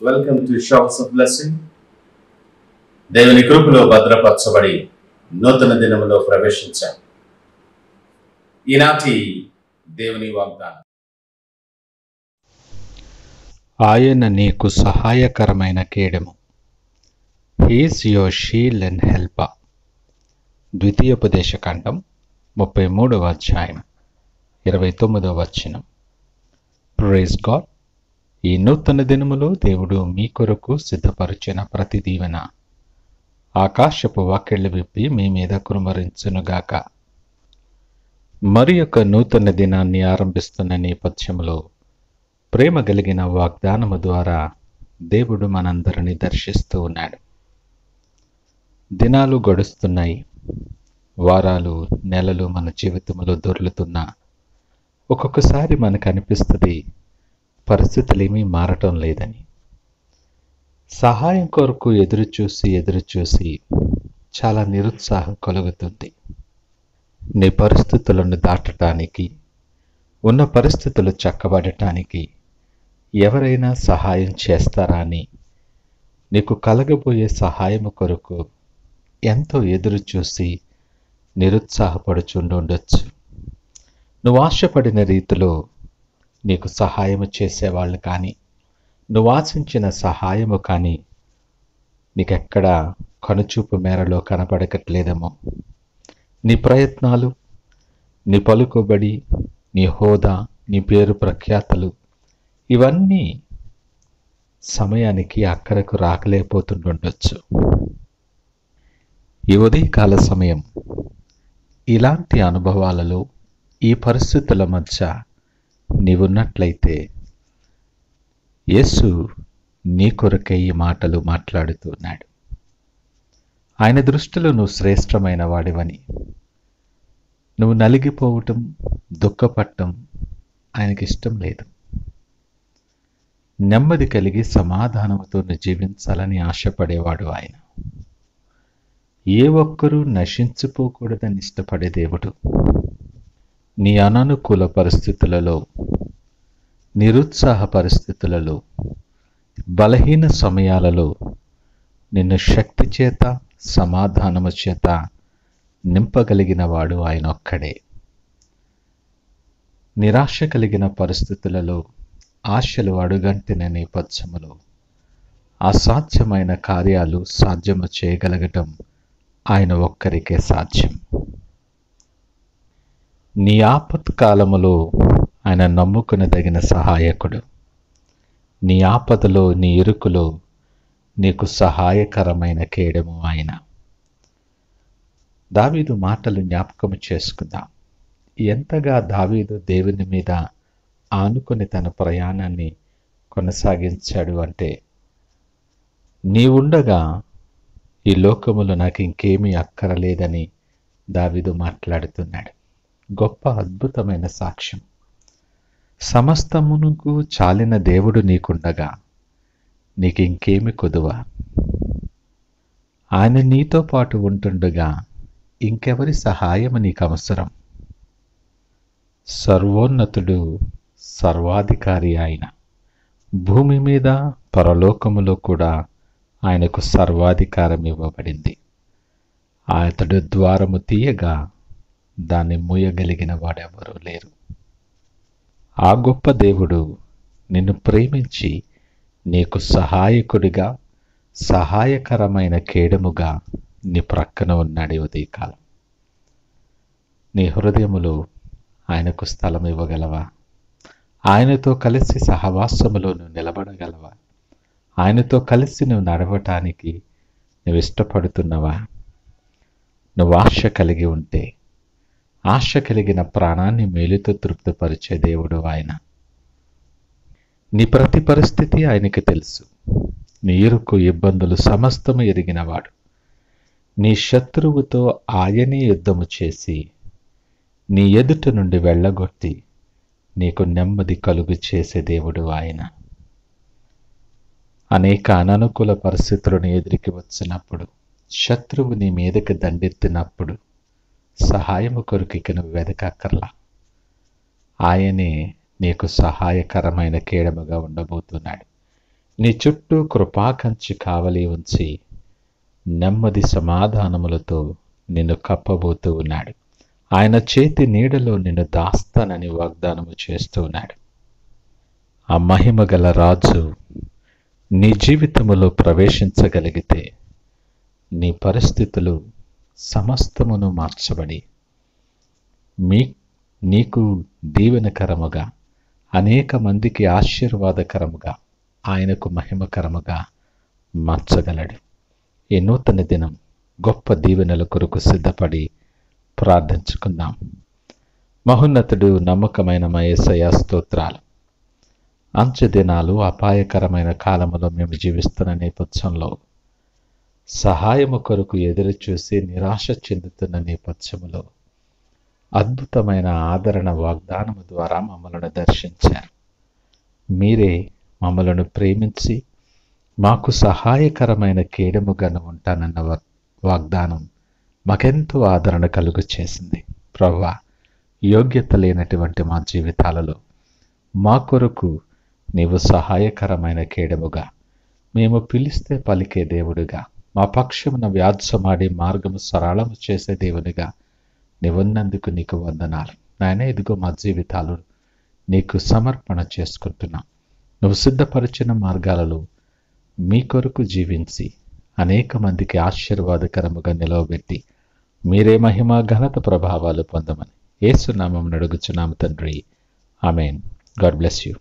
Welcome to showers of blessing. దేవుని కృపలో భద్రపరచబడి నూతన దినములో ప్రవేశించాం. ఈనాటి దేవుని వాగ్దానం, ఆయన నీకు సహాయకరమైన కేడము. He's your shield and helper. ద్వితీయోపదేశకాండం 33వ అధ్యాయం 29వ వచనం. Praise God. ఈ నూతన దినములో దేవుడు మీ కొరకు సిద్ధపరిచిన ప్రతి దీవెన ఆకాశపు వాకిళ్లు విప్పి మీ మీద కురుమరించునుగాక. మరి యొక్క నూతన దినాన్ని ఆరంభిస్తున్న నేపథ్యంలో ప్రేమ కలిగిన వాగ్దానము ద్వారా దేవుడు మనందరినీ దర్శిస్తూ ఉన్నాడు. దినాలు గడుస్తున్నాయి, వారాలు, నెలలు మన జీవితంలో దొర్లుతున్నా ఒక్కొక్కసారి మనకు అనిపిస్తుంది పరిస్థితులేమీ మారటం లేదని. సహాయం కొరకు ఎదురుచూసి చాలా నిరుత్సాహం కలుగుతుంది. నీ పరిస్థితులను దాటటానికి, ఉన్న పరిస్థితులు చక్కబడటానికి ఎవరైనా సహాయం చేస్తారా అని నీకు కలగబోయే సహాయం కొరకు ఎంతో ఎదురుచూసి నిరుత్సాహపడుచుండొచ్చు. నువ్వు ఆశపడిన రీతిలో నీకు సహాయము చేసేవాళ్ళు కానీ, నువ్వు ఆశించిన సహాయము కానీ నీకెక్కడ కనుచూపు మేరలో కనపడకట్లేదేమో. నీ ప్రయత్నాలు, నీ పలుకుబడి, నీ హోదా, నీ పేరు ప్రఖ్యాతలు ఇవన్నీ సమయానికి అక్కడకు రాకలేకపోతుండొచ్చు. ఈ ఉదయకాల సమయం ఇలాంటి అనుభవాలలో, ఈ పరిస్థితుల మధ్య నీవున్నట్లయితే యేసు నీ కొరకే ఈ మాటలు మాట్లాడుతున్నాడు. ఆయన దృష్టిలో నువ్వు శ్రేష్టమైన వాడివని, నువ్వు నలిగిపోవటం, దుఃఖపడటం ఆయనకి ఇష్టం లేదు. నెమ్మది కలిగి సమాధానంతో జీవించాలని ఆశపడేవాడు ఆయన. ఏ ఒక్కరూ నశించిపోకూడదని ఇష్టపడే దేవుడు. నీ అననుకూల పరిస్థితులలో, నిరుత్సాహ పరిస్థితులలో, బలహీన సమయాలలో నిన్ను శక్తి చేత, సమాధానము చేత నింపగలిగిన వాడు ఆయన ఒక్కడే. నిరాశ కలిగిన పరిస్థితులలో, ఆశలు అడుగంటిన నేపథ్యములో అసాధ్యమైన కార్యాలు సాధ్యము చేయగలగటం ఆయన ఒక్కరికే సాధ్యం. నీ ఆపత్కాలములో ఆయన నమ్ముకునదగిన సహాయకుడు. నీ ఆపదలో, నీ ఇరుకులో నీకు సహాయకరమైన కేడము ఆయన. దావీదు మాటలు జ్ఞాపకము చేసుకుందాం. ఎంతగా దావీదు దేవుని మీద ఆనుకొని తన ప్రయాణాన్ని కొనసాగించాడు అంటే, నీవుండగా ఈ లోకములో నాకు ఇంకేమీ అక్కరలేదని దావీదు మాట్లాడుతున్నాడు. గొప్ప అద్భుతమైన సాక్ష్యం. సమస్తమునకు చాలిన దేవుడు నీకుండగా నీకు ఇంకేమి కొదువ? ఆయన నీతో పాటు ఉంటుండగా ఇంకెవరి సహాయము నీకు అవసరం? సర్వోన్నతుడు, సర్వాధికారి ఆయన. భూమి మీద, పరలోకములో కూడా ఆయనకు సర్వాధికారం ఇవ్వబడింది. అతడు ద్వారము తీయగా దాన్ని మూయగలిగిన వాడెవరూ లేరు. ఆ గొప్ప దేవుడు నిన్ను ప్రేమించి నీకు సహాయకుడిగా, సహాయకరమైన కేడముగా నీ ప్రక్కన ఉన్నాడు. ఉదయకాలం నీ హృదయములో ఆయనకు స్థలం ఇవ్వగలవా? ఆయనతో కలిసి సహవాసములో నువ్వు నిలబడగలవా? ఆయనతో కలిసి నువ్వు నడవటానికి నువ్వు ఇష్టపడుతున్నవా? నువ్వు ఆశ కలిగి ఉంటే, ఆశ కలిగిన ప్రాణాన్ని మేలుతో తృప్తిపరిచే దేవుడు ఆయన. నీ ప్రతి పరిస్థితి ఆయనకి తెలుసు. నీ ఇరుకు, ఇబ్బందులు సమస్తము ఎరిగినవాడు. నీ శత్రువుతో ఆయనే యుద్ధము చేసి నీ ఎదుట నుండి వెళ్ళగొట్టి నీకు నెమ్మది కలుగు చేసే దేవుడు ఆయన. అనేక అననుకూల పరిస్థితులను ఎదురికి వచ్చినప్పుడు, శత్రువు నీ మీదకి దండెత్తినప్పుడు సహాయము కొరకు ఇక నువ్వు వెదకక్కర్లా. ఆయనే నీకు సహాయకరమైన కేడముగా ఉండబోతున్నాడు. నీ చుట్టూ కృపాకంచి కావలి ఉంచి నెమ్మది సమాధానములతో నిన్ను కప్పబోతూ ఉన్నాడు. ఆయన చేతి నీడలో నిన్ను దాస్తానని వాగ్దానము చేస్తూ ఉన్నాడు. ఆ మహిమ గల రాజు నీ జీవితములో ప్రవేశించగలిగితే నీ పరిస్థితులు సమస్తమును మార్చబడి నీకు దీవెనకరముగా, అనేక మందికి ఆశీర్వాదకరముగా, ఆయనకు మహిమకరముగా మార్చగలడు. ఈ నూతన దినం గొప్ప దీవెనల కొరకు సిద్ధపడి ప్రార్థించుకుందాం. మహోన్నతుడు, నమ్మకమైన మా యేసయ్య స్తోత్రాలు. అంచె దినాలు, అపాయకరమైన కాలములో మేము జీవిస్తున్న నేపథ్యంలో సహాయము కొరకు ఎదురు చూసి నిరాశ చెందుతున్న నేపథ్యములో అద్భుతమైన ఆదరణ వాగ్దానము ద్వారా మమ్మల్ని దర్శించారు. మీరే మమ్మలను ప్రేమించి మాకు సహాయకరమైన కేడముగాను ఉంటానన్న వాగ్దానం మాకెంతో ఆదరణ కలుగు చేసింది. ప్రభువా, యోగ్యత లేనటువంటి మా జీవితాలలో మా కొరకు నీవు సహాయకరమైన కేడముగా, మేము పిలిస్తే పలికే దేవుడిగా, మా పక్షమున వ్యాజ్యమాడి మార్గము సరళము చేసే దేవునిగా నీవున్నందుకు నీకు వందనాలు నాయన. ఇదిగో మా జీవితాలు నీకు సమర్పణ చేసుకుంటున్నాం. నువ్వు సిద్ధపరిచిన మార్గాలలో మీ కొరకు జీవించి అనేక మందికి ఆశీర్వాదకరముగా నిలవబెట్టి మీరే మహిమ, ఘనత, ప్రభావాలు పొందమని యేసు నామమున అడుగుచున్నాము తండ్రి. ఆమేన్. God bless you.